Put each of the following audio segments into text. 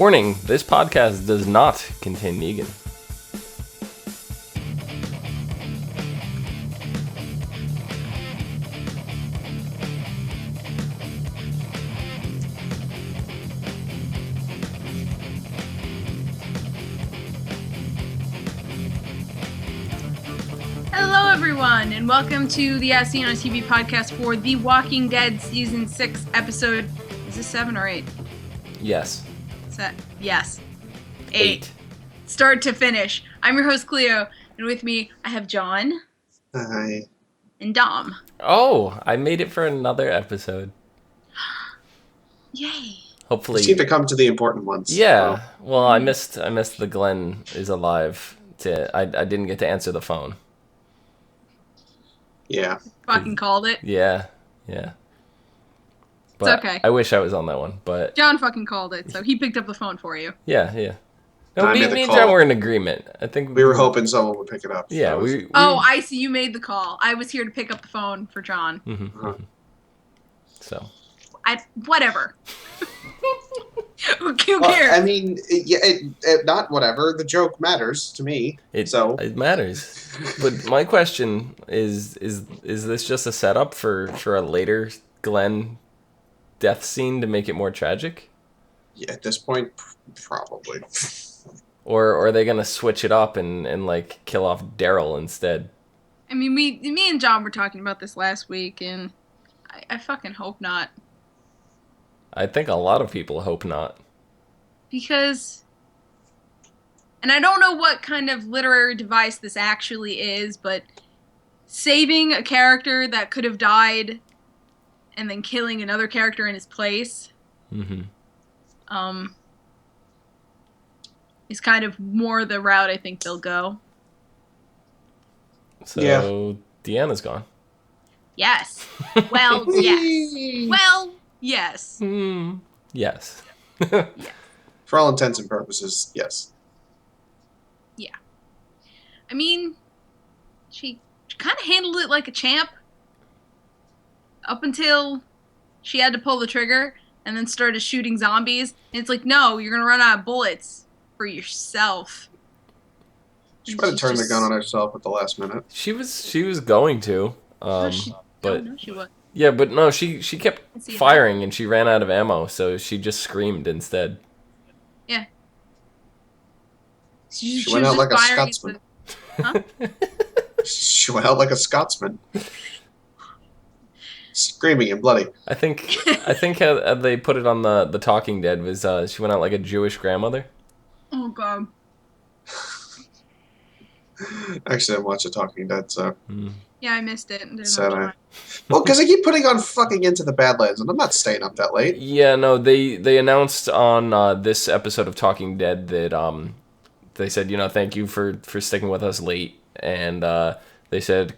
Warning, this podcast does not contain Negan. Hello everyone, and welcome to the ASOTV podcast for The Walking Dead Season 6 episode, is this 7 or 8? Yes. Yes. 8. Start to finish. I'm your host, Clio, and with me, I have John. Hi. And Dom. Oh, I made it for another episode. Yay. Hopefully. You seem to come to the important ones. Yeah. Well, I missed the Glenn is alive. I didn't get to answer the phone. Yeah. Fucking called it. Yeah. But it's okay. I wish I was on that one, but... John fucking called it, so he picked up the phone for you. Yeah. No, I me made the and call. John were in agreement. I think We were hoping someone would pick it up. Yeah, So we Oh, I see. You made the call. I was here to pick up the phone for John. Mhm. So... Whatever. Who Well, cares? I mean, not whatever. The joke matters to me. It matters. But my question is this just a setup for a later Glenn death scene to make it more tragic? Yeah, at this point, probably. Or are they gonna switch it up and like kill off Daryl instead? I mean, me and John were talking about this last week, and I fucking hope not. I think a lot of people hope not. Because, and I don't know what kind of literary device this actually is, but saving a character that could have died and then killing another character in his place is kind of more the route I think they'll go. So Yeah. Deanna's gone. Yes. Well, yes. Well, yes. Yes. For all intents and purposes, yes. Yeah. I mean, she kind of handled it like a champ up until she had to pull the trigger and then started shooting zombies. And it's like, no, you're going to run out of bullets for yourself. She might have turned the gun on herself at the last minute. She was going to. No, she wasn't. Yeah, but no, she kept See firing and she ran out of ammo, so she just screamed instead. Yeah. She was went out just like a firing Scotsman. Huh? She went out like a Scotsman. Screaming and bloody. I think how they put it on the Talking Dead was she went out like a Jewish grandmother. Oh, God. Actually, I watched The Talking Dead, so... Yeah, I missed it. Sad. Well, because I keep putting on fucking Into the Badlands, and I'm not staying up that late. Yeah, no, they announced on this episode of Talking Dead that they said, thank you for sticking with us late, and they said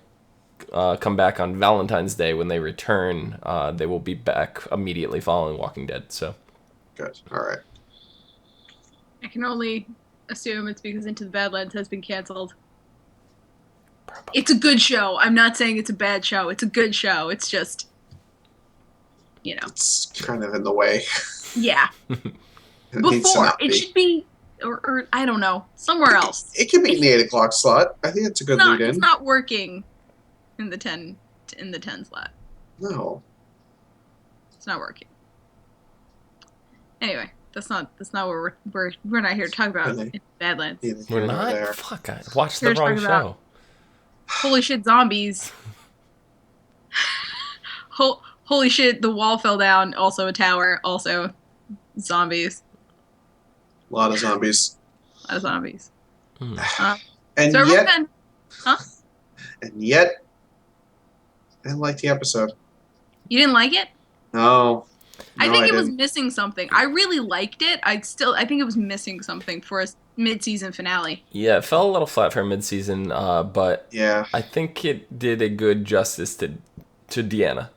come back on Valentine's Day when they return. They will be back immediately following Walking Dead. So Good. All right. I can only assume it's because Into the Badlands has been canceled. It's a good show. I'm not saying it's a bad show. It's a good show. It's just, It's kind of in the way. Yeah. Before. It should be, or I don't know, somewhere else. It can be in the 8 o'clock slot. I think it's a good lead-in. It's not working in the 10 slot. No. It's not working. Anyway, that's not what we're not here to talk about. Really? It's Badlands. Neither we're here nor not. there. Fuck, I watched the We're wrong talking about- show. Holy shit, zombies. Holy shit, the wall fell down. Also a tower. Also zombies. A lot of zombies. A lot of zombies. And So yet, everyone, I didn't like the episode. you didn't like it? No. I think it was didn't. missing something. I really liked it. I think it was missing something for a mid-season finale. Yeah, it fell a little flat for mid-season, but Yeah. I think it did a good justice to Deanna.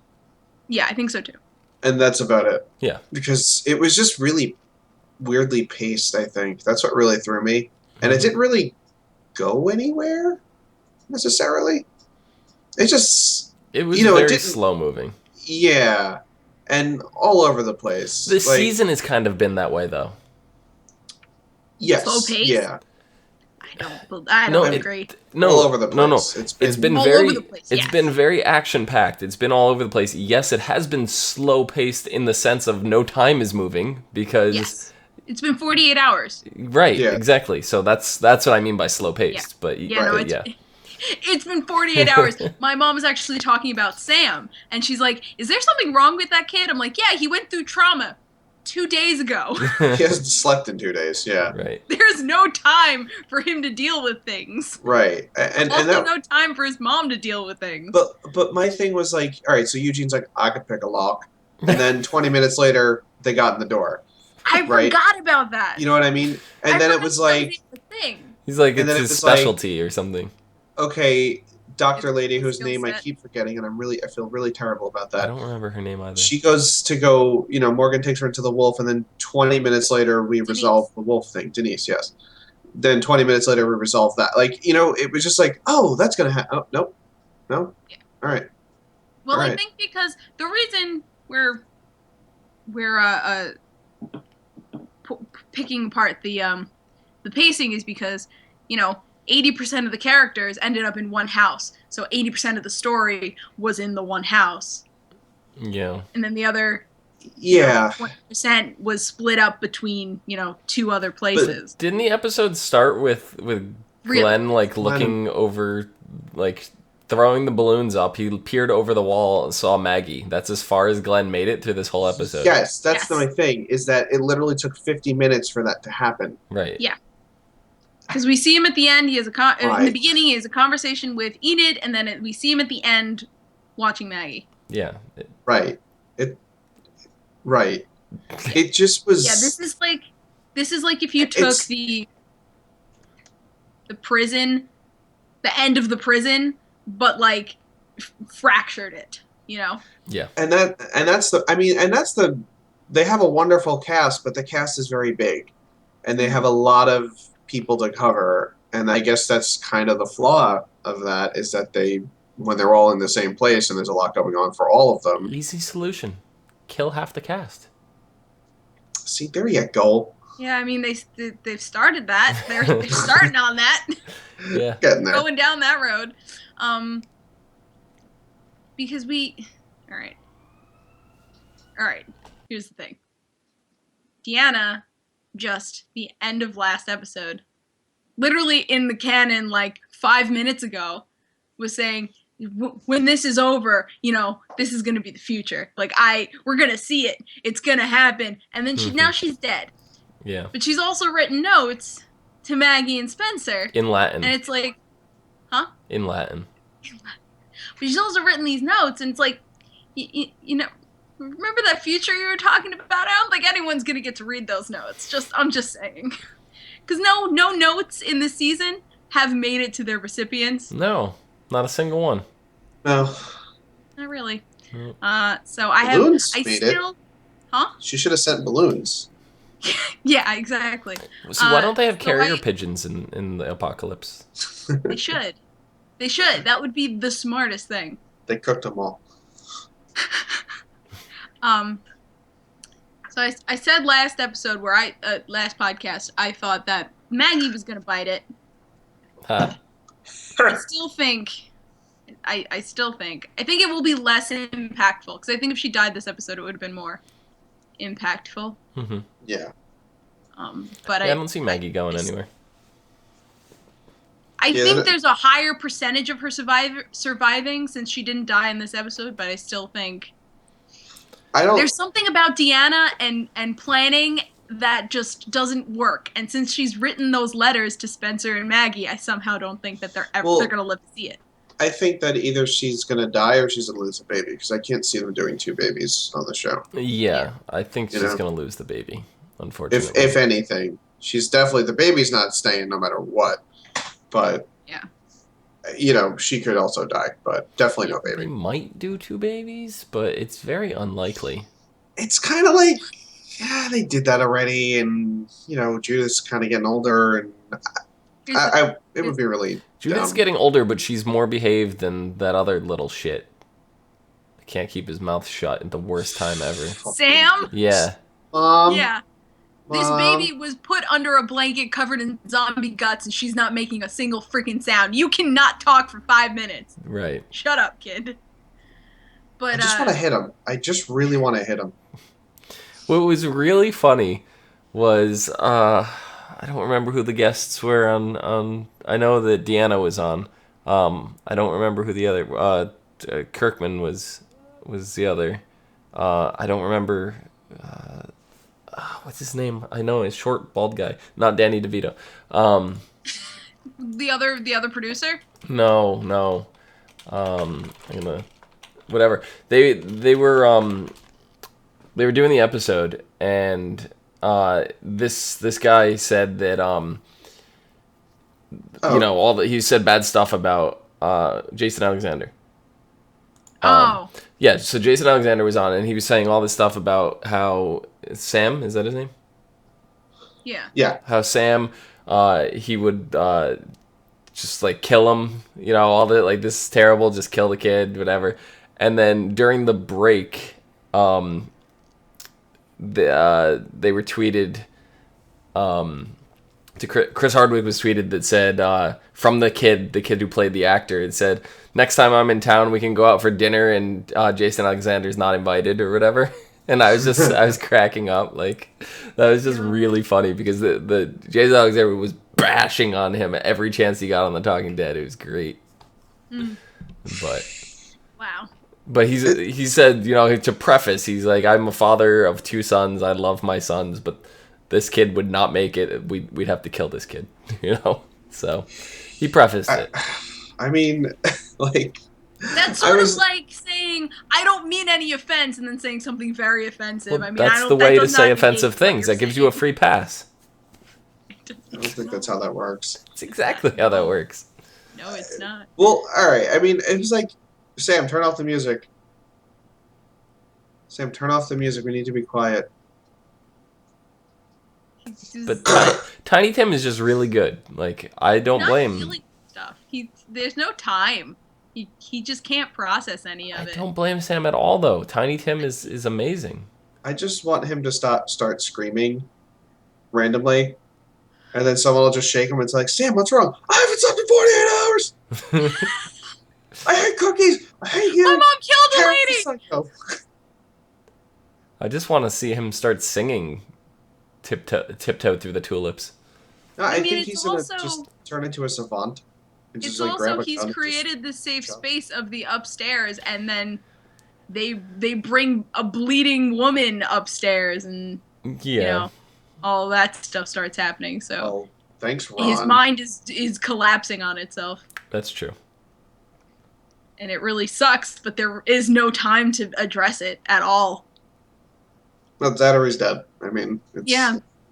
Yeah, I think so too. And that's about it. Yeah. Because it was just really weirdly paced, I think. That's what really threw me. And it didn't really go anywhere, necessarily. It just... It was it very didn't- slow-moving. Yeah. And all over the place. This season has kind of been that way, though. Yes. Slow pace? Yeah. I don't agree. No, All over the no. place. It's been all very, over the place, it's yes. been very action packed. It's been all over the place. Yes, it has been slow paced in the sense of no time is moving because. Yes. It's been 48 hours. Right, Yeah. exactly. So that's what I mean by slow paced. Yeah. But Yeah, no, yeah. It's been 48 hours. My mom was actually talking about Sam, and she's like, "Is there something wrong with that kid?" I'm like, "Yeah, he went through trauma 2 days ago. He hasn't slept in 2 days. Yeah. Right. There's no time for him to deal with things. Right. And Also, that, no time for his mom to deal with things." but my thing was like, all right, so Eugene's like, I could pick a lock, and then 20 minutes later they got in the door. I right? forgot about that. You know what I mean? And then it was like, the thing. He's like, And it's then it his was like- specialty or something. okay, Dr. It's Lady, a whose skill name I set. keep forgetting, and I feel really terrible about I that. don't remember her name either. She goes to go, Morgan takes her into the wolf, and then 20 minutes later we resolve the wolf thing. Denise, yes. Then 20 minutes later we resolve that. Like, it was just like, oh, that's going to happen. Oh, nope. No? Yeah. All right. Well, All I right. think because the reason we're picking apart the pacing is because 80% of the characters ended up in one house, so 80% of the story was in the one house, Yeah. and then the other Yeah. 20% was split up between 2 other places. Didn't the episode start with Really? Glenn looking over, throwing the balloons up? He peered over the wall and saw Maggie. That's as far as Glenn made it through this whole episode. Yes, that's Yes. my thing, is that it literally took 50 minutes for that to happen. Right. Yeah. Because we see him at the end. He has in the Right. beginning. He has a conversation with Enid, and then we see him at the end watching Maggie. Yeah. Right. Right. It just was... Yeah, this is like if you took It's- the prison, the end of the prison, but fractured it. Yeah. And that's the they have a wonderful cast, but the cast is very big, and they have a lot of people to cover, and I guess that's kind of the flaw of that, is that when they're all in the same place and there's a lot going on for all of them. Easy solution. Kill half the cast. See, there you go. Yeah, I mean they've started that. They're starting on that, Yeah. Getting there. going down that road. Because all right. Here's the thing. Deanna, just the end of last episode, literally in the canon 5 minutes ago, was saying, when this is over, this is gonna be the future. We're gonna see it. It's gonna happen. And then now she's dead. Yeah. But she's also written notes to Maggie and Spencer, In Latin. and it's like, In Latin. but she's also written these notes, and it's like, remember that future you were talking about? I don't think anyone's gonna get to read those notes. I'm just saying, because no notes in this season have made it to their recipients. No. Not a single one. No. Not really. Mm. So I Balloons have. I made it. still. Huh? She should have sent balloons. Yeah, exactly. So why don't they have so carrier pigeons in the apocalypse? They should. They should. That would be the smartest thing. They cooked them all. So I said last episode last podcast, I thought that Maggie was gonna bite it. Ha. I still think I think it will be less impactful, because I think if she died this episode, it would have been more impactful. Mm-hmm. Yeah. But I don't see Maggie going anywhere. I Yeah, think that- there's a higher percentage of her surviving since she didn't die in this episode, but I still think there's something about Deanna and planning that just doesn't work. And since she's written those letters to Spencer and Maggie, I somehow don't think that they're going to live to see it. I think that either she's going to die or she's going to lose a baby, because I can't see them doing 2 babies on the show. Yeah, I think she's You know? going to lose the baby, unfortunately. If anything. She's definitely, the baby's not staying no matter what. But, Yeah. She could also die, but definitely no They baby. might do 2 babies, but it's very unlikely. It's kind of like, yeah, they did that already, and, Judith's kind of getting older, and it would be really Judith's dumb. getting older, but she's more behaved than that other little shit. Can't keep his mouth shut at the worst time ever. Sam? Yeah. Yeah. This Mom, baby was put under a blanket covered in zombie guts, and she's not making a single freaking sound. You cannot talk for 5 minutes. Right. Shut up, kid. But I just want to hit him. I just really want to hit him. What was really funny was I don't remember who the guests were on. I know that Deanna was on. I don't remember who the other Kirkman was the other. I don't remember what's his name. I know he's short, bald guy, not Danny DeVito. the other producer. No. I'm gonna whatever they were doing the episode, and this guy said that he said bad stuff about Jason Alexander. Yeah, so Jason Alexander was on, and he was saying all this stuff about how Sam, is that his name? Yeah. How Sam, he would just like kill him, all the like, this is terrible, just kill the kid, whatever. And then during the break, they were tweeted. To Chris Hardwick was tweeted that said from the kid who played the actor. It said, "Next time I'm in town, we can go out for dinner, and Jason Alexander's not invited or whatever." And I was cracking up. Like, that was just really funny because the Jason Alexander was bashing on him at every chance he got on The Talking Dead. It was great. Wow. But he said, to preface, he's like, "I'm a father of 2 sons. I love my sons, but this kid would not make it. We'd have to kill this kid," So he prefaced it. I mean, like, that's sort of like saying, "I don't mean any offense," and then saying something very offensive. Well, I mean, that's the way to say offensive things. That gives you a free pass. I don't think that's how that works. It's exactly how that works. No, it's not. Well, all right. I mean, it was like, Sam, turn off the music. Sam, turn off the music. We need to be quiet. But Tiny Tim is just really good. Like, I don't blame him. Stuff. There's no time. He just can't process any of it. I don't blame Sam at all, though. Tiny Tim is amazing. I just want him to start screaming randomly, and then someone will just shake him and it's like, "Sam, what's wrong?" "I haven't slept in 48 hours. I hate cookies. I hate you. My mom killed a lady." Psycho." I just want to see him start singing Tiptoe Through the Tulips. No, I think he's going to just turn into a savant. And It's just, like, grab also, a he's gun and created the safe space of the upstairs, and then they bring a bleeding woman upstairs, and all that stuff starts happening. So Oh, thanks, Ron. his mind is collapsing on itself. That's true. And it really sucks, but there is no time to address it at all. Well, that or he's dead. I mean, it's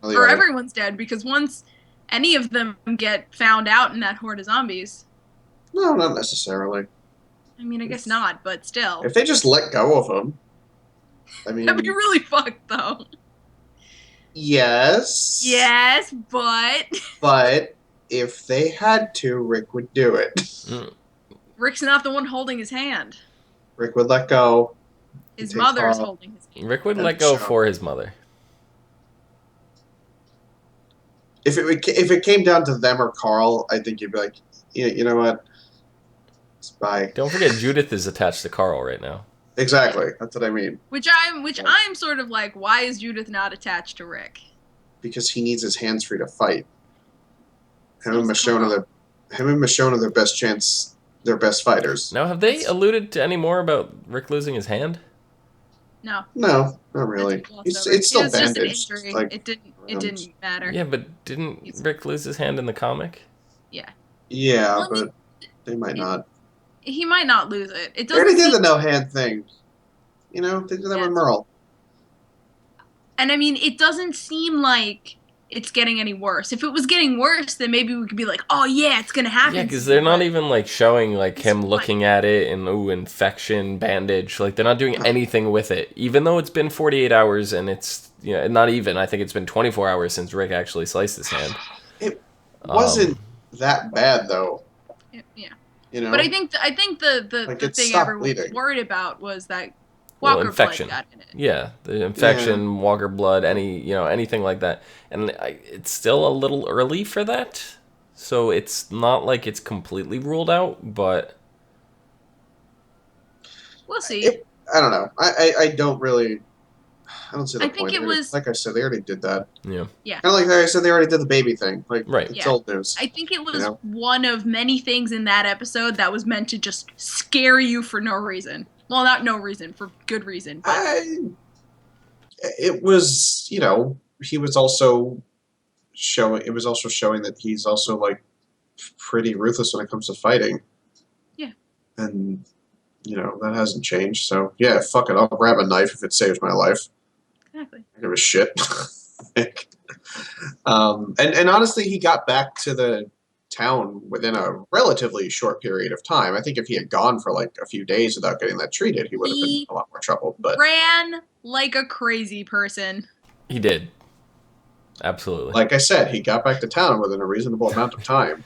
or everyone's dead, because once any of them get found out in that horde of zombies. No, not necessarily. I mean, I guess not, but still. If they just let go of him, I mean, that'd be really fucked, though. Yes. Yes, but. But if they had to, Rick would do it. Rick's not the one holding his hand. Rick would let go. His mother's holding his hand. Rick would let go for his mother. If it came down to them or Carl, I think you'd be like, you know what? Bye. Don't forget, Judith is attached to Carl right now. Exactly. That's what I mean. Which I'm sort of like, why is Judith not attached to Rick? Because he needs his hands free to fight. Him and Michonne are their best chance. They're best fighters. Now, have they alluded to any more about Rick losing his hand? No. No, not really. It's still bandaged. Like, it didn't matter. Yeah, but didn't Rick lose his hand in the comic? Yeah. Yeah, well, but they might not. He might not lose it. It They already doesn't. did the no hand thing. They did that with Merle. And I mean, it doesn't seem like it's getting any worse. If it was getting worse, then maybe we could be like, "Oh yeah, it's gonna happen." Yeah, because they're not even like showing like him looking at it and infection, bandage. Like, they're not doing anything with it, even though it's been 48 hours and it's not even. I think it's been 24 hours since Rick actually sliced his hand. It wasn't that bad though. Yeah. You know. But I think the thing everyone was worried about was that Walker infection. blood got in it. Yeah, the infection, Walker blood, anything like that. And it's still a little early for that. So it's not like it's completely ruled out, but We'll see. I don't know. I don't really. I don't see the I think point. it was Like I said, they already did that. yeah. Kind of like I said, they already did the baby thing. Like, Right. it's old news. I think it was one of many things in that episode that was meant to just scare you for no reason. Well, not no reason, for good reason. But It was, he was also showing. It was also showing that he's also like pretty ruthless when it comes to fighting. Yeah. And that hasn't changed. So yeah, fuck it. I'll grab a knife if it saves my life. Exactly. I give a shit. And honestly, he got back to the town within a relatively short period of time. I think if he had gone for like a few days without getting that treated, he would have been in a lot more trouble. But ran like a crazy person. He did. Absolutely. Like I said, he got back to town within a reasonable amount of time.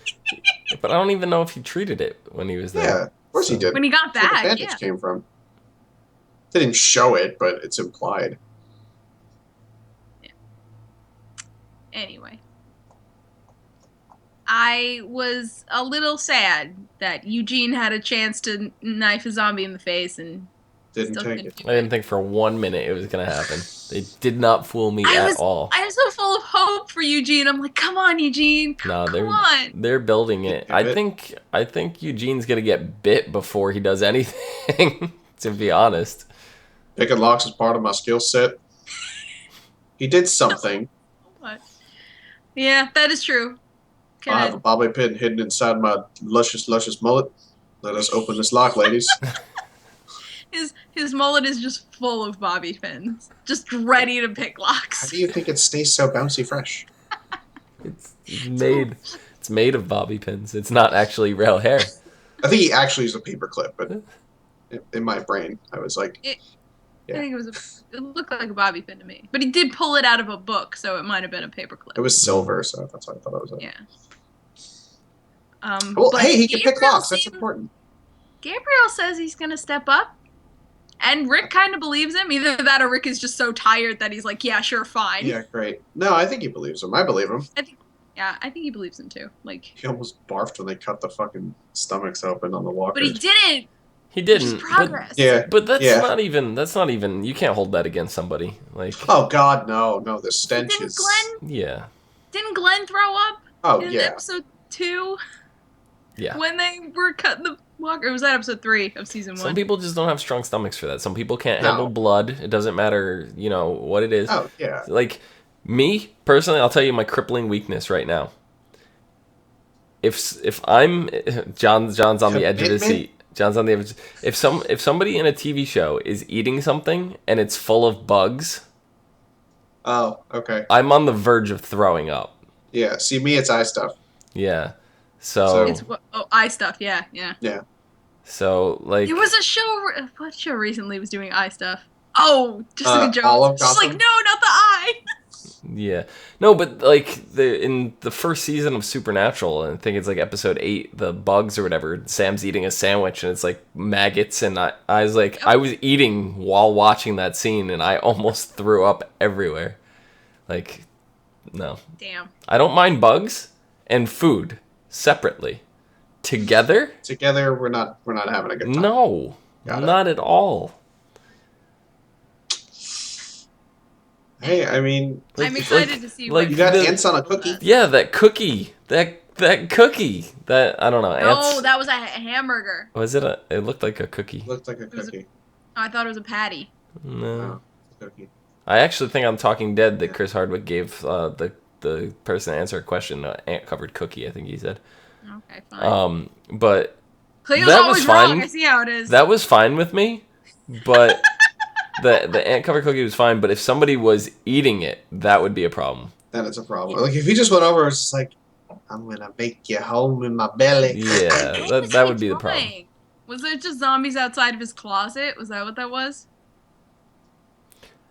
But I don't even know if he treated it when he was there. Yeah, of course he did. When he got That's where back, the bandage came from. They didn't show it, but it's implied. Anyway, I was a little sad that Eugene had a chance to knife a zombie in the face and Didn't still take couldn't it. do I didn't think for 1 minute it was going to happen. They did not fool me at all. I was so full of hope for Eugene. I'm like, come on, Eugene. Come on. They're building it. I think Eugene's going to get bit before he does anything, to be honest. Picking locks is part of my skill set. He did something. What? Yeah, that is true. I have a bobby pin hidden inside my luscious mullet. Let us open this lock, ladies. His mullet is just full of bobby pins, just ready to pick locks. How do you think it stays so bouncy fresh? It's made of bobby pins. It's not actually real hair. I think he actually used a paper clip, but in my brain, I was like, I think it looked like a bobby pin to me. But he did pull it out of a book, so it might have been a paperclip. it was silver, so that's why I thought it was. Yeah. Well, but hey, he can pick Gabriel locks. That's important. Gabriel says he's going to step up. And Rick kind of believes him. Either that or Rick is just so tired that he's like, yeah, sure, fine. Yeah, great. No, I think he believes him. I believe him. I think he believes him too. Like, He almost barfed when they cut the fucking stomachs open on the walkers. but he didn't. He didn't. Which is progress. But that's not even. You can't hold that against somebody. Like. Oh God, no. The stench is. Didn't Glenn throw up? Oh in yeah. episode 2? Yeah. When they were cutting the walker, or was that episode 3 of season 1? Some people just don't have strong stomachs for that. Some people can't handle blood. It doesn't matter, what it is. Oh yeah. Like me personally, I'll tell you my crippling weakness right now. If I'm John's on the edge of his seat. John's on the edge. If somebody in a TV show is eating something and it's full of bugs. Oh, okay. I'm on the verge of throwing up. Yeah. See, me, it's eye stuff. Yeah. So it's eye stuff. Yeah. So like there was a show. What show recently was doing eye stuff? Oh, Jessica Jones. All of She's like, no, not the eye. Yeah. No, but like in the first season of Supernatural, and I think it's like episode 8, the bugs or whatever, Sam's eating a sandwich and it's like maggots, and I was like, I was eating while watching that scene and I almost threw up everywhere. Like, no. Damn. I don't mind bugs and food separately. Together, we're not having a good time. No. Not at all. Hey, I mean, I'm excited to see. Like you got ants on a cookie. Yeah, that cookie. That cookie. That I don't know. No, that was a hamburger. Was it a? It looked like a cookie. Looked like a cookie. I thought it was a patty. No. Cookie. I actually think on Talking Dead that Chris Hardwick gave the person to answer a question ant covered cookie. I think he said. Okay, fine. But Cleo's that always was fine. wrong. I see how it is. That was fine with me, but. The ant covered cookie was fine, but if somebody was eating it, that would be a problem. Then it's a problem. Like if he just went over, it's just like, I'm gonna make you home in my belly. Yeah, that would be the problem. Was there just zombies outside of his closet? Was that what that was?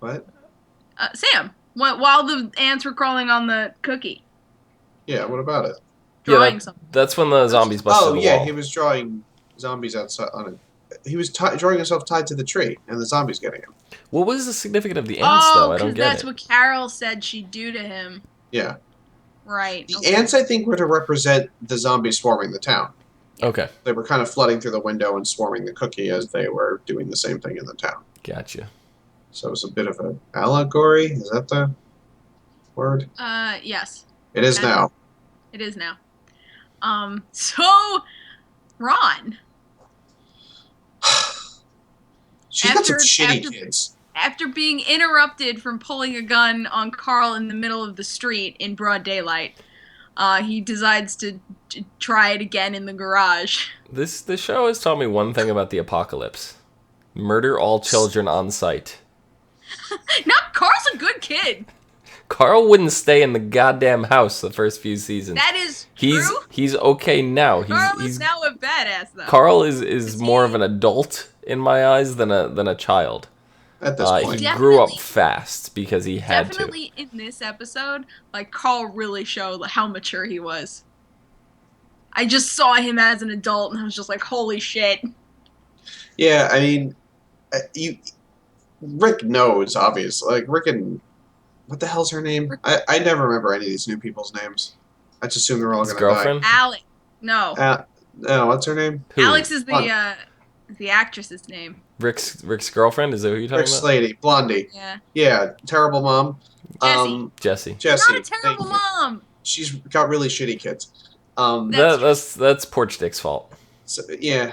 What? Sam, while the ants were crawling on the cookie. Yeah, what about it? Drawing something. That's when the zombies busted the wall. Oh yeah, he was drawing zombies outside on it. drawing himself tied to the tree, and the zombie's getting him. What was the significance of the ants, though? I don't get that's it. what Carol said she'd do to him. Yeah. Right. The ants, I think, were to represent the zombies swarming the town. Okay. They were kind of flooding through the window and swarming the cookie as they were doing the same thing in the town. Gotcha. So it's a bit of an allegory. Is that the word? Yes. It is now. It is now. So, Ron. She's got some shitty kids. After being interrupted from pulling a gun on Carl in the middle of the street in broad daylight, he decides to try it again in the garage. This show has taught me one thing about the apocalypse. Murder all children on sight. No, Carl's a good kid. Carl wouldn't stay in the goddamn house the first few seasons. That is true. He's okay now. Carl is now a badass, though. Carl is more of an adult in my eyes than a child. At this point, he grew up fast because he had to. Definitely in this episode, like Carl really showed how mature he was. I just saw him as an adult, and I was just like, "Holy shit!" Yeah, I mean, Rick knows, obviously. Like Rick and what the hell's her name? I never remember any of these new people's names. I just assume they're all going to die. Alex. No. No, what's her name? Who? Alex is the actress's name. Rick's girlfriend? Is that who you're talking Rick's about? lady, Blondie. Yeah. Yeah, terrible mom. Jessie. Not a terrible mom. She's got really shitty kids. That's Porch Dick's fault. So, yeah,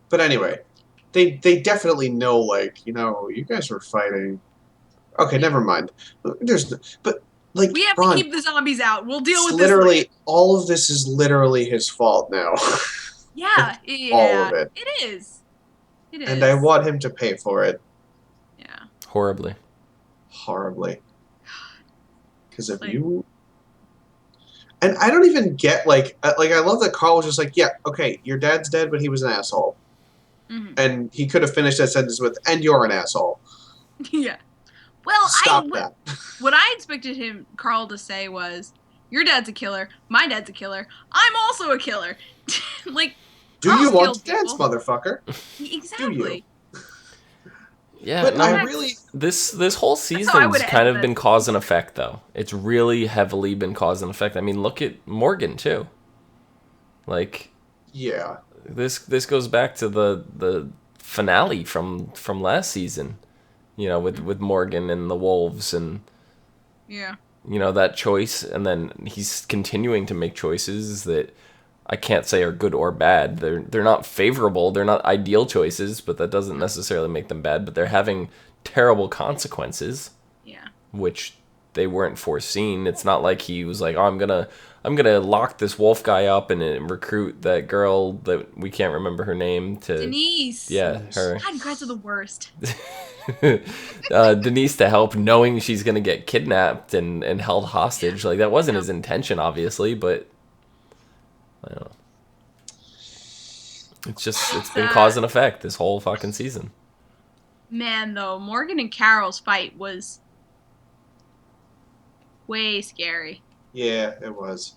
but anyway, they definitely know. Like, you guys were fighting. Okay, never mind. But we have to keep the zombies out. We'll deal with literally, this. All of this is literally his fault now. Yeah, all of it. It is. It is. And I want him to pay for it. Yeah. Horribly. Because if you... And I don't even get, I love that Carl was just like, yeah, okay, your dad's dead, but he was an asshole. Mm-hmm. And he could have finished that sentence with, and you're an asshole. Yeah. Well, Stop that. What I expected Carl to say was, your dad's a killer, my dad's a killer, I'm also a killer. Do you want to dance, motherfucker? Exactly. Yeah, but this whole season's kind of been cause and effect, though. It's really heavily been cause and effect. I mean, look at Morgan too. Yeah, this goes back to the finale from last season. With Morgan and the wolves and that choice, and then he's continuing to make choices that I can't say are good or bad. They're not favorable. They're not ideal choices, but that doesn't necessarily make them bad. But they're having terrible consequences. Yeah. Which they weren't foreseen. It's not like he was like, "Oh, I'm gonna lock this wolf guy up and recruit that girl that we can't remember her name to Denise." Yeah, her. God, guys are the worst. Denise to help, knowing she's gonna get kidnapped and held hostage. Like that wasn't his intention, obviously, but. I don't know. It's been cause and effect this whole fucking season. Man, though, Morgan and Carol's fight was way scary. Yeah, it was.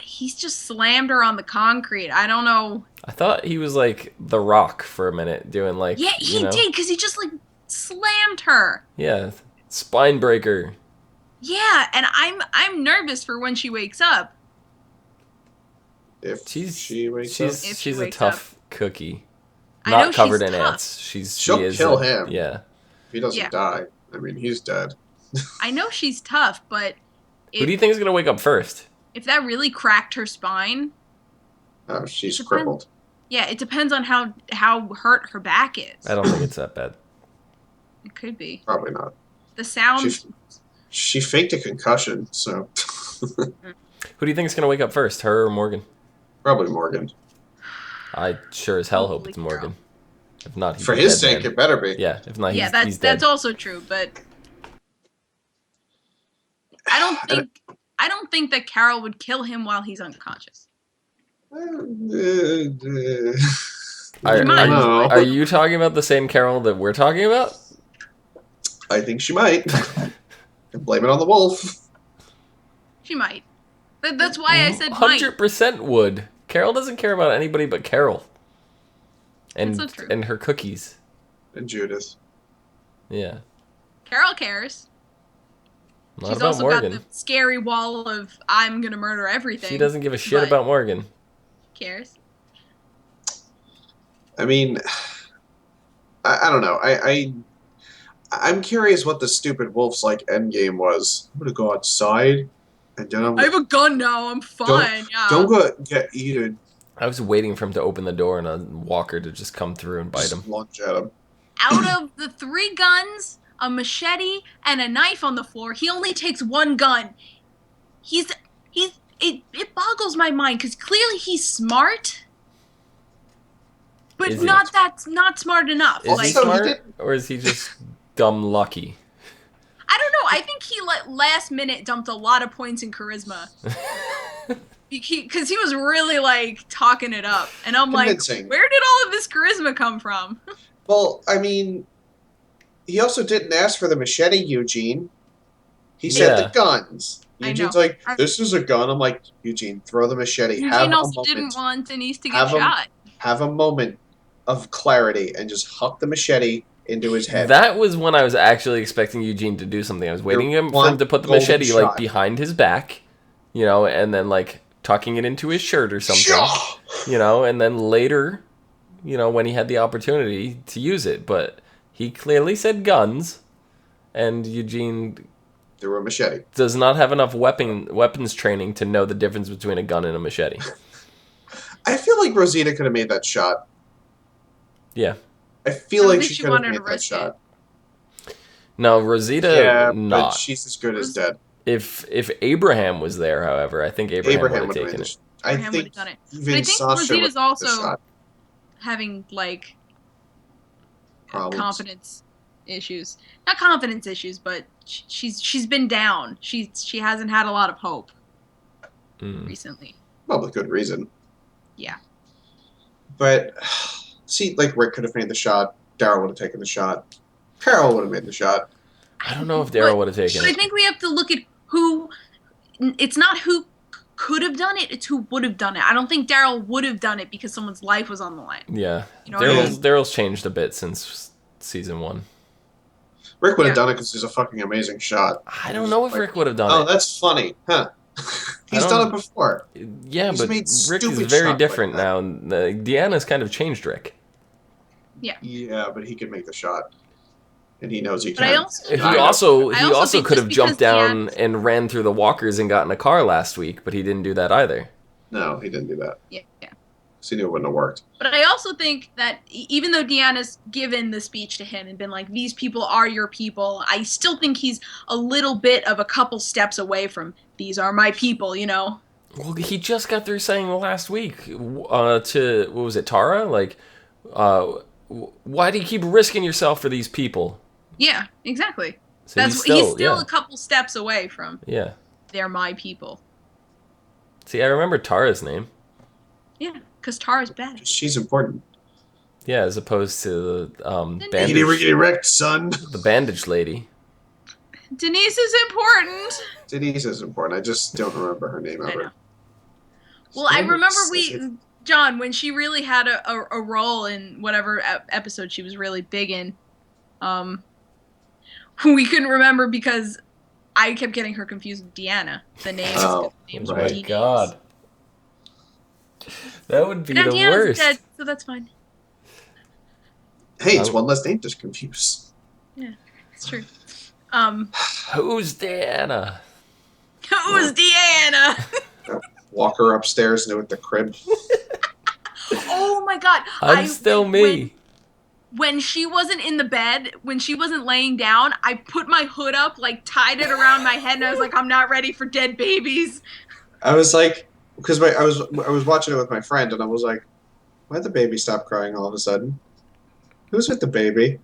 He's just slammed her on the concrete. I don't know. I thought he was like The Rock for a minute, doing Yeah, he did, because he just slammed her. Yeah, spine breaker. Yeah, and I'm nervous for when she wakes up. If she wakes up. She's a tough cookie. Not covered in ants. She'll kill him. Yeah. If he doesn't die. I mean, he's dead. I know she's tough, but who do you think is gonna wake up first? If that really cracked her spine. Oh, she's crippled. Yeah, it depends on how hurt her back is. I don't think it's that bad. It could be. Probably not. The sound. She faked a concussion, so. Who do you think is gonna wake up first, her or Morgan? Probably Morgan. I sure as hell hope it's Morgan. If not, for his sake, it better be. Yeah, if not, he's dead. That's also true. But I don't think that Carol would kill him while he's unconscious. Are you talking about the same Carol that we're talking about? I think she might. Blame it on the wolf. She might. That's why I said 100% would. Carol doesn't care about anybody but Carol. and so true. and her cookies. And Judith. Yeah. Carol cares. Not She's about also Morgan. got the scary wall of I'm gonna murder everything. She doesn't give a shit but about Morgan. cares. I mean, I don't know. I'm curious what the stupid wolf's like endgame was. I'm gonna go outside, and then I have a gun now. I'm fine. don't go get eaten. I was waiting for him to open the door and a walker to just come through and bite Just him. lunge at him. Out of the 3 guns, a machete, and a knife on the floor, he only takes 1 gun. It boggles my mind because clearly he's smart, but Is he? not smart enough. Is he Also, he smart, didn't- or is he just dumb lucky? I don't know. I think he last minute dumped a lot of points in charisma because he was really like talking it up, and I'm Convincing. like, where did all of this charisma come from? Well, I mean, he also didn't ask for the machete, Eugene. He said Yeah. the guns. I Eugene's know. like, this is a gun. I'm like, Eugene, throw the machete. Eugene also didn't want Denise to get shot. Have a moment of clarity and just huck the machete into his head. That was when I was actually expecting Eugene to do something. I was waiting for him to put the machete golden like shot. behind his back, and then like tucking it into his shirt or something, and then later, when he had the opportunity to use it. But he clearly said guns, and Eugene Threw a machete. does not have enough weapons training to know the difference between a gun and a machete. I feel like Rosita could have made that shot. Yeah. I feel I don't like think she she could have wanted made to that risk shot. No, Rosita, Yeah, not. but she's as good as dead. If Abraham was there, however, I think Abraham would have would've taken made it. I Abraham think would've done it. even But I think Sasha Rosita's would've made the also shot. having like Problems. confidence issues. Not confidence issues, but she's been down. She hasn't had a lot of hope recently. Well, with good reason. Yeah. But see, like Rick could have made the shot. Daryl would have taken the shot. Carol would have made the shot. I don't know if Daryl would have taken But I it. think we have to look at who. It's not who could have done it; it's who would have done it. I don't think Daryl would have done it because someone's life was on the line. Yeah. You know what I mean? Daryl's changed a bit since season 1. Rick would have done it because he's a fucking amazing shot. I don't know if Rick would have done Oh, it. that's funny, huh? He's done it before. Yeah, He's but made Rick is stupid very shots different like now. Deanna's kind of changed Rick. Yeah, but he could make the shot, and he knows he But can. He I also think could just have jumped because down and ran through the walkers and got in a car last week, but he didn't do that either. No, he didn't do that. Yeah. So he knew it wouldn't have worked. But I also think that even though Deanna's given the speech to him and been like, these people are your people, I still think he's a little bit of a couple steps away from, these are my people, Well, he just got through saying last week to, what was it, Tara? Like, why do you keep risking yourself for these people? Yeah, exactly. So He's still a couple steps away from, yeah. they're my people. See, I remember Tara's name. Yeah, because Tara's bad. She's important. Yeah, as opposed to the Riggedy wrecked, son. the bandage lady. Denise is important. Denise is important. I just don't remember her name I ever. know. Well, I remember John, when she really had a role in whatever episode she was really big in, we couldn't remember because I kept getting her confused with Deanna. The names. Oh, names right. were My God. That would be Now the Deanna's worst. dead, so that's fine. Hey, it's one less name to confuse. Yeah, it's true. Who's Diana? Who's Deanna? Walk her upstairs and with the crib. Oh my God! I'm still me. When she wasn't in the bed, when she wasn't laying down, I put my hood up, like tied it around my head, and I was like, "I'm not ready for dead babies." I was like, because I was watching it with my friend, and I was like, why'd the baby stop crying all of a sudden? Who's with the baby?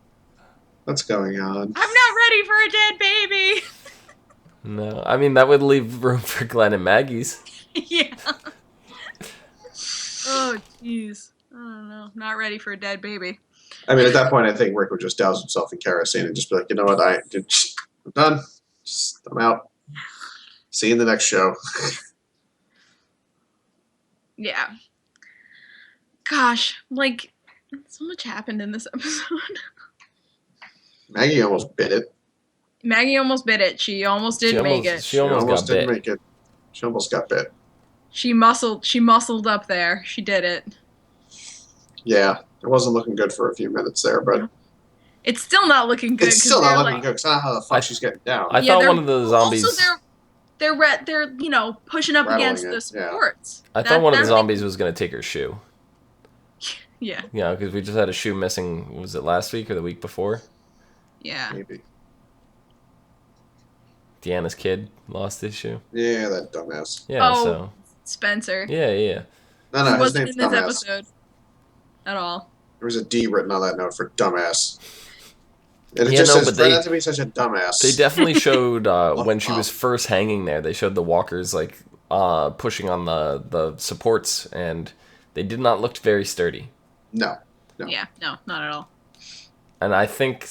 What's going on? I'm not ready for a dead baby. No, I mean that would leave room for Glenn and Maggie's. Yeah. Oh, jeez. I don't know. Not ready for a dead baby. I mean, at that point, I think Rick would just douse himself in kerosene and just be like, you know what, I'm done. I'm out. See you in the next show. Yeah. Gosh, like, So much happened in this episode. Maggie almost bit it. Maggie almost bit it. She almost didn't make it. She almost got didn't bit. make it. She almost got bit. She muscled up there. She did it. Yeah, it wasn't looking good for a few minutes there, but it's still not looking good. It's still not looking good. It's not how the fuck she's getting down. I thought one of the zombies. Also, they're pushing up Rattling against it, the supports. I thought one of the zombies was gonna take her shoe. Yeah. Yeah, because we just had a shoe missing. Was it last week or the week before? Yeah. Maybe. Deanna's kid lost his shoe. Yeah, that dumbass. Yeah. Oh, So. Spencer. Yeah. No, He his wasn't name's in this dumbass. episode at all. There was a D written on that note for dumbass. And it Yeah, just no, says, but they- not to be such a dumbass. They definitely showed when she was first hanging there. They showed the walkers like pushing on the supports, and they did not look very sturdy. No. Yeah, no, not at all. And I think,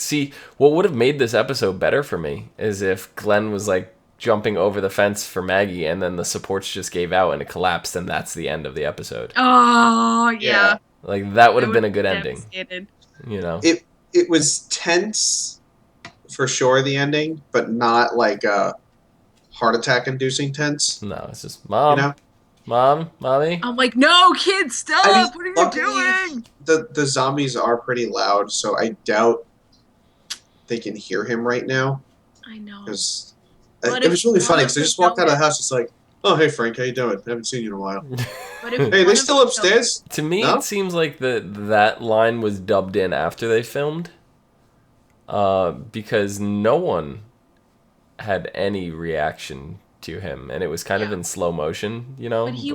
what would have made this episode better for me is if Glenn was like jumping over the fence for Maggie, and then the supports just gave out and it collapsed, and that's the end of the episode. Oh, yeah. Like that would have been a good ending. Devastated. You know. It was tense for sure, the ending, but not like a heart attack inducing tense. No, it's just mommy. I'm like, no, kids, stop! I mean, what are you luckily, doing? The zombies are pretty loud, so I doubt they can hear him right now. I know. Because But it was really if funny one because of they just them walked out of the don't- house. It's like, oh, hey, Frank, how you doing? Haven't seen you in a while. But if Hey, one they of still them upstairs? To me, No? it seems like that line was dubbed in after they filmed, because no one had any reaction to him, and it was kind of in slow motion, you know. But he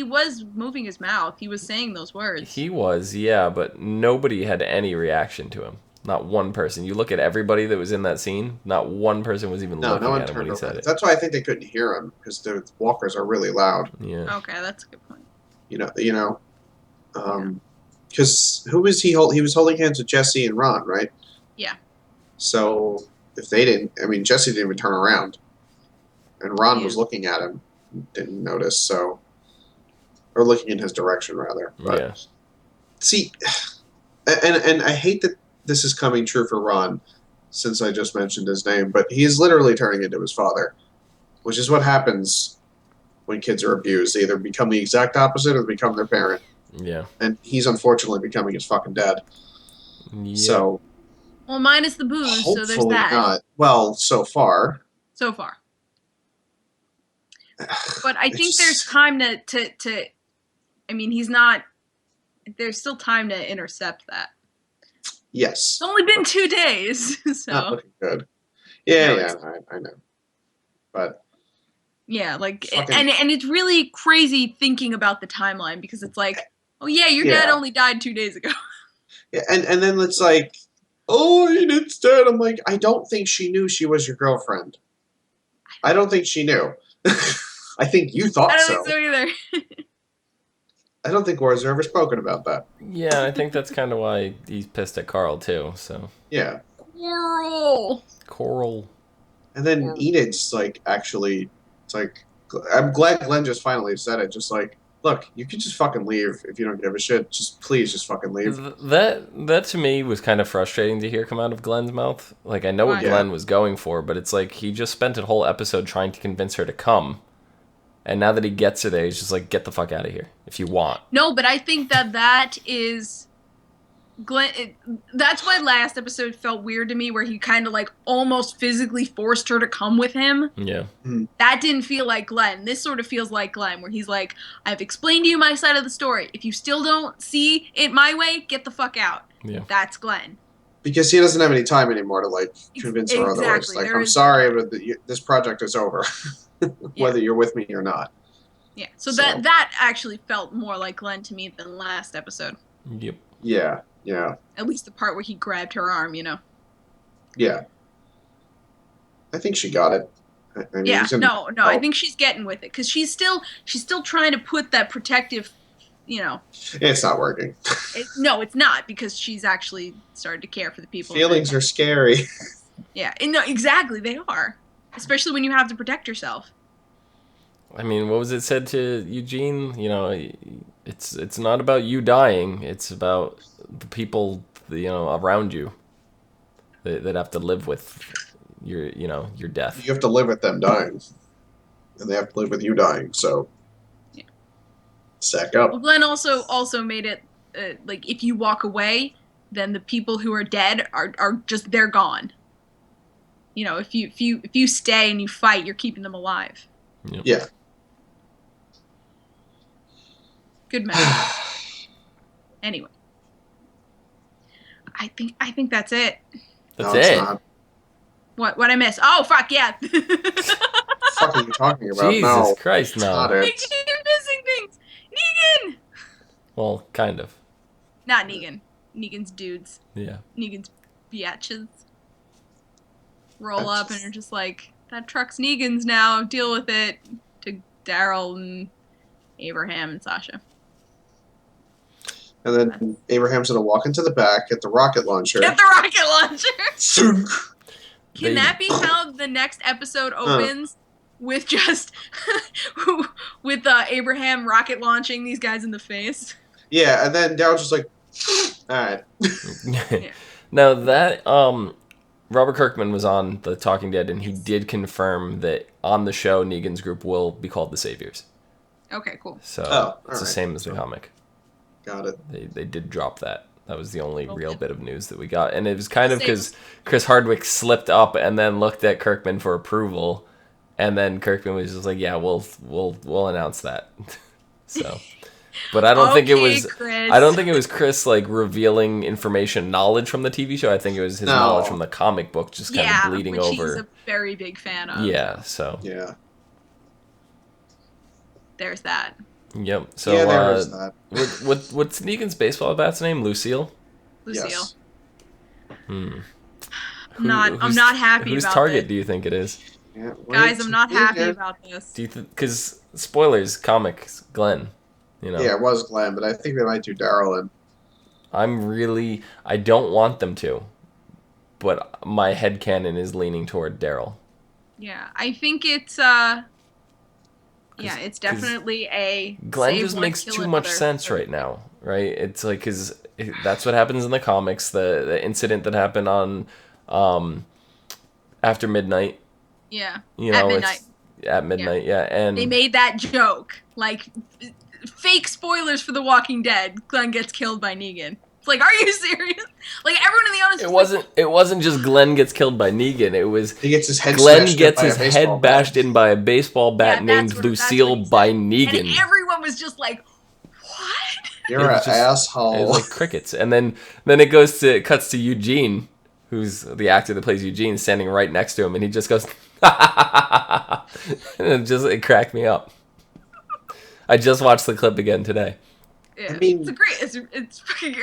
was moving his mouth. He was saying those words. He was, yeah, but nobody had any reaction to him. Not one person. You look at everybody that was in that scene. Not one person was even looking No one at him when turned he said around. it. That's why I think they couldn't hear him because the walkers are really loud. Yeah. Okay, that's a good point. Because who was he? He was holding hands with Jesse and Ron, right? Yeah. So if they didn't, I mean, Jesse didn't even turn around, and Ron was Yeah. looking at him, didn't notice. So, or looking in his direction rather. But Yeah. see, and I hate that this is coming true for Ron, since I just mentioned his name, but he is literally turning into his father, which is what happens when kids are abused. They either become the exact opposite or become their parent. Yeah. And he's unfortunately becoming his fucking dad. Yeah. So Well, minus the booze, so there's hopefully that. not. Well, so far. So far. But I It's think just- there's time to I mean, he's not there's still time to intercept that. Yes. It's only been 2 days, Not so looking good. Yeah, No, yeah, I know. But yeah, like Fucking- and it's really crazy thinking about the timeline because it's like, oh yeah, your dad Yeah. only died 2 days ago. yeah, and then it's like, oh, it's dead. I'm like, I don't think she knew she was your girlfriend. I don't think she knew. I think you thought I don't so. think so either. I don't think War's ever spoken about that. Yeah, I think that's kind of why he's pissed at Carl too. So Yeah. Coral. Coral. And then Enid's like, actually, it's like, I'm glad Glenn just finally said it. Just like, look, you can just fucking leave if you don't give a shit. Just please, just fucking leave. That to me was kind of frustrating to hear come out of Glenn's mouth. Like I know what Why? Glenn was going for, but it's like he just spent a whole episode trying to convince her to come, and now that he gets her there, he's just like, get the fuck out of here if you want. No, but I think that is Glenn. That's why last episode felt weird to me, where he kind of like almost physically forced her to come with him. Yeah. That didn't feel like Glenn. This sort of feels like Glenn, where he's like, I've explained to you my side of the story. If you still don't see it my way, get the fuck out. Yeah. That's Glenn. Because he doesn't have any time anymore to like convince her otherwise. Exactly. Like, There I'm is- sorry, but this project is over, whether you're with me or not. Yeah. So So- that actually felt more like Glenn to me than last episode. Yep. Yeah, yeah, At least the part where he grabbed her arm, you know. yeah. I think she got it. I mean, Yeah. he's in- No. I oh, think she's getting with it because she's still trying to put that protective, you know. it's not working. No, it's not because she's actually started to care for the people. Feelings are scary. Yeah. And no, exactly. They are, especially when you have to protect yourself. I mean, what was it said to Eugene? You know, It's not about you dying. It's about the people around you that have to live with your death. You have to live with them dying, and they have to live with you dying. So, Yeah. Stack up. Well, Glenn also made it like if you walk away, then the people who are dead are just they're gone. If you stay and you fight, you're keeping them alive. Yep. Yeah. Good message. Anyway, I think that's it. That's No, it. it's not. What I missed? Oh fuck yeah! What are you talking about? Jesus No, Christ, it's no. not I it. keep missing things. Negan. Well, kind of. Not Negan. Negan's dudes. Yeah. Negan's biatches. Roll up and are just like, that truck's Negan's now. Deal with it. To Daryl and Abraham and Sasha. And then Abraham's gonna walk into the back, get the rocket launcher. Get the rocket launcher. Zoom. Can that be how the next episode opens? With just with Abraham rocket launching these guys in the face. Yeah, and then Daryl's just like, all right. Yeah. Now that Robert Kirkman was on The Talking Dead, and he did confirm that on the show Negan's group will be called the Saviors. Okay, cool. So it's the alright. same as the comic. Got it. They did drop that. That was the only real bit of news that we got, and it was kind of because Chris Hardwick slipped up and then looked at Kirkman for approval, and then Kirkman was just like, "Yeah, we'll announce that." So, but I don't think it was. Chris. I don't think it was Chris like revealing knowledge from the TV show. I think it was his knowledge from the comic book, just kind of bleeding which over. he's a very big fan of. Yeah. So. Yeah. There's that. Yep. So Yeah, there is that. what's Negan's baseball bat's name? Lucille. Lucille. Yes. Hmm. I'm not happy Whose about target this. do you think it is? Yeah, Guys, I'm not happy Negan. about this. Do you because spoilers, comics, Glenn. Yeah, it was Glenn, but I think they might do Daryl in. I don't want them to, but my headcanon is leaning toward Daryl. Yeah, I think it's it's definitely a Glenn save just one, makes kill too much another. sense right now, right? It's like that's what happens in the comics. The incident that happened on After Midnight. Yeah. At midnight. At midnight, yeah. And They made that joke. Like fake spoilers for The Walking Dead. Glenn gets killed by Negan. It's like, are you serious? Like everyone in the audience. It wasn't just Glenn gets killed by Negan. It was He gets his head Glenn smashed gets in by his a baseball head bat. bashed in by a baseball bat Yeah, named that's what Lucille he said. by And Negan. everyone was just like, what? You're It an was just- asshole. It was like crickets. And then it cuts to Eugene, who's the actor that plays Eugene, standing right next to him, and he just goes, and it cracked me up. I just watched the clip again today. Yeah, I mean- it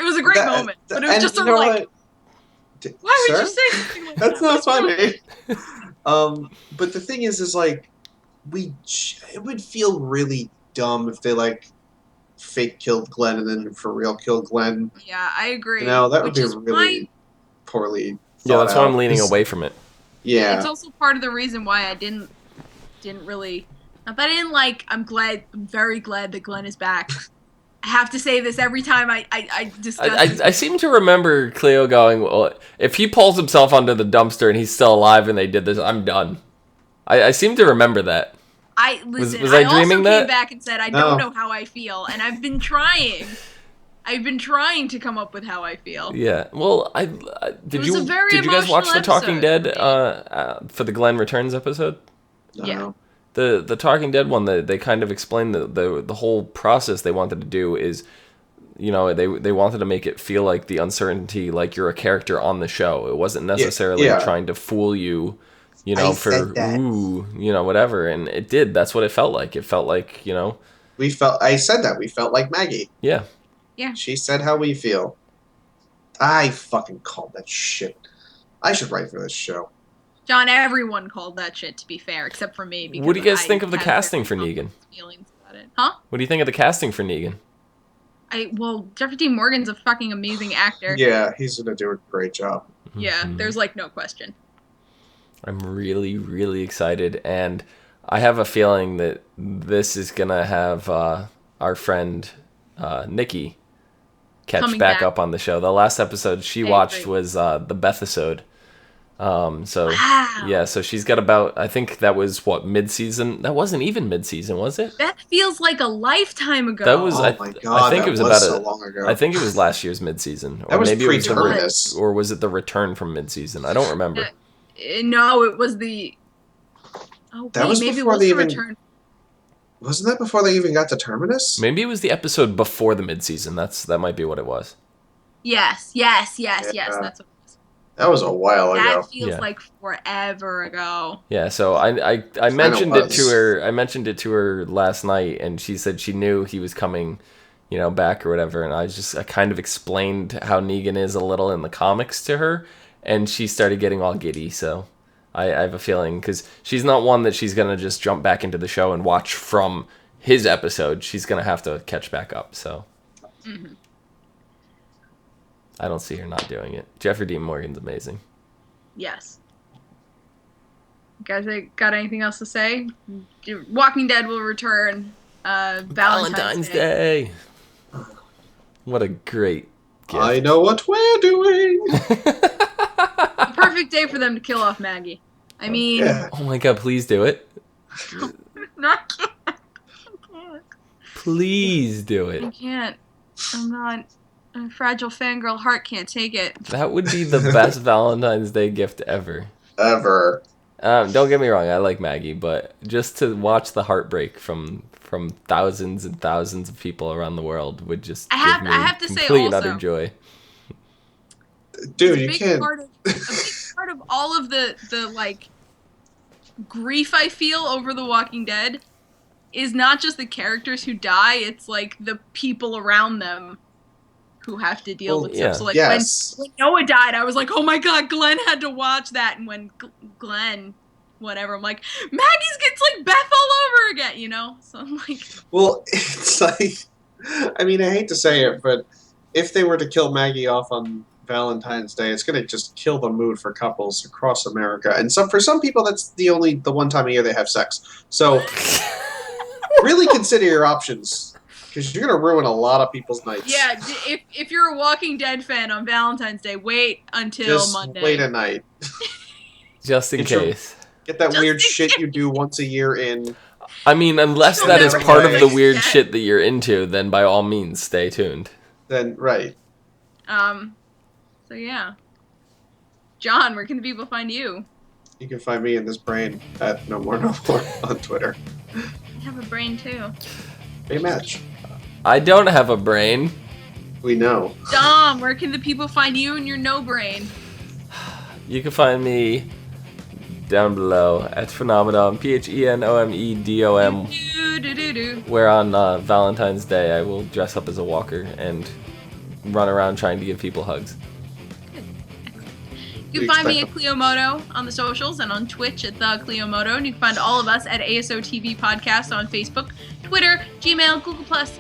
was a great moment, but it was and just you sort of know like, what? why would Sir? you say something like That's that? not funny. But the thing is like, it would feel really dumb if they like fake killed Glenn and then for real killed Glenn. Yeah, I agree. You know, that would Which be is really poorly. Yeah, that's why I'm thought out. leaning away from it. Yeah. It's also part of the reason why I didn't really. Not that I didn't like. I'm very glad that Glenn is back. I have to say this every time I discuss. this. I seem to remember Clio going, well, if he pulls himself under the dumpster and he's still alive and they did this, I'm done. I seem to remember that. Listen. was I also dreaming came that? back and said I No. don't know how I feel, and I've been trying. I've been trying to come up with how I feel. Yeah. Well, did was a very you guys watch The emotional Talking Dead episode for the Glenn Returns episode? Yeah. The Talking Dead one, they kind of explained the whole process they wanted to do is, they wanted to make it feel like the uncertainty, like you're a character on the show. It wasn't necessarily Yeah. trying to fool you, I for said that. whatever. And it did. That's what it felt like. It felt like, I said that. We felt like Maggie. yeah. She said how we feel. I fucking called that shit. I should write for this show. John, everyone called that shit, to be fair, except for me. Because What do you guys I think of the had casting very for Negan? complex feelings about it. Huh? What do you think of the casting for Negan? Well, Jeffrey Dean Morgan's a fucking amazing actor. Yeah, he's gonna do a great job. Yeah, Mhm. there's like no question. I'm really, really excited, and I have a feeling that this is gonna have our friend Nikki catch Coming back back. up on the show. The last episode she I watched agree. was the Bethesode. So Wow. yeah, so she's got about, I think that was what, mid-season? That wasn't even mid-season, was it? That feels like a lifetime ago. That was Oh my I god, think that it was was about so long ago. I think it was last year's mid-season, or That was maybe it was pre-Terminus. or was it the return from mid-season? I don't remember. No, it was the. Oh, That wait, was maybe it before was they the even- return. Wasn't that before they even got to Terminus? Maybe it was the episode before the mid-season. That might be what it was. Yes. Yeah. That's what it was. That was a while That ago. feels Yeah. like forever ago. Yeah, so I mentioned it to was. her. I mentioned it to her last night, and she said she knew he was coming, back or whatever. And I kind of explained how Negan is a little in the comics to her, and she started getting all giddy. So I have a feeling, because she's not one that she's gonna just jump back into the show and watch from his episode. She's gonna have to catch back up. So I don't see her not doing it. Jeffrey Dean Morgan's amazing. Yes. You guys got anything else to say? Walking Dead will return. Valentine's Day. What a great gift. I know what we're doing. The perfect day for them to kill off Maggie. I mean, Yeah. Oh my god, please do it. not. Please do I it. can't. I'm not. A fragile fangirl heart can't take it. That would be the best Valentine's Day gift ever. Ever. Don't get me wrong, I like Maggie, but just to watch the heartbreak from thousands and thousands of people around the world would just I have- give me I have to say complete and also- utter joy. Dude, a you big can't. part of a big part of all of the like grief I feel over The Walking Dead is not just the characters who die, it's like the people around them who have to deal Well, with yeah. stuff. So like Yes. when Noah died, I was like, oh my god, Glenn had to watch that. And when Glenn, whatever, I'm like, Maggie's gets like Beth all over again, So I'm like, Well, it's like, I mean, I hate to say it, but if they were to kill Maggie off on Valentine's Day, it's going to just kill the mood for couples across America. And for some people, that's the one time a year they have sex. So really consider your options, because you're going to ruin a lot of people's nights. yeah, if you're a Walking Dead fan on Valentine's Day, wait until Just Monday. wait a night. Just in Get your- case. Get that Just weird in shit you do once a year in. I mean, unless You'll that is never part get of the it weird again. shit that you're into, then by all means, stay tuned. Then, right. So yeah. John, where can the people find you? You can find me in this brain at No More on Twitter. I have a brain too. Hey, match. I don't have a brain. We know. Dom, where can the people find you and your no brain? You can find me down below at Phenomenon, PHENOMEDOM, Do. where on Valentine's Day I will dress up as a walker and run around trying to give people hugs. You can find me at Clio Moto on the socials and on Twitch at the Clio Moto. And you can find all of us at ASOTV Podcast on Facebook, Twitter, Gmail, Google Plus.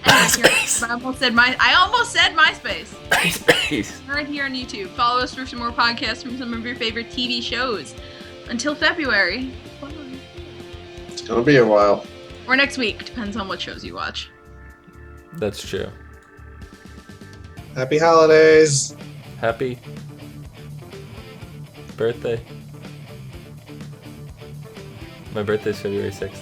MySpace. I almost said MySpace. MySpace. Right here on YouTube. Follow us for some more podcasts from some of your favorite TV shows. Until February. Bye. It's going to be a while. Or next week. Depends on what shows you watch. That's true. Happy holidays. Happy birthday. My birthday's February 6th.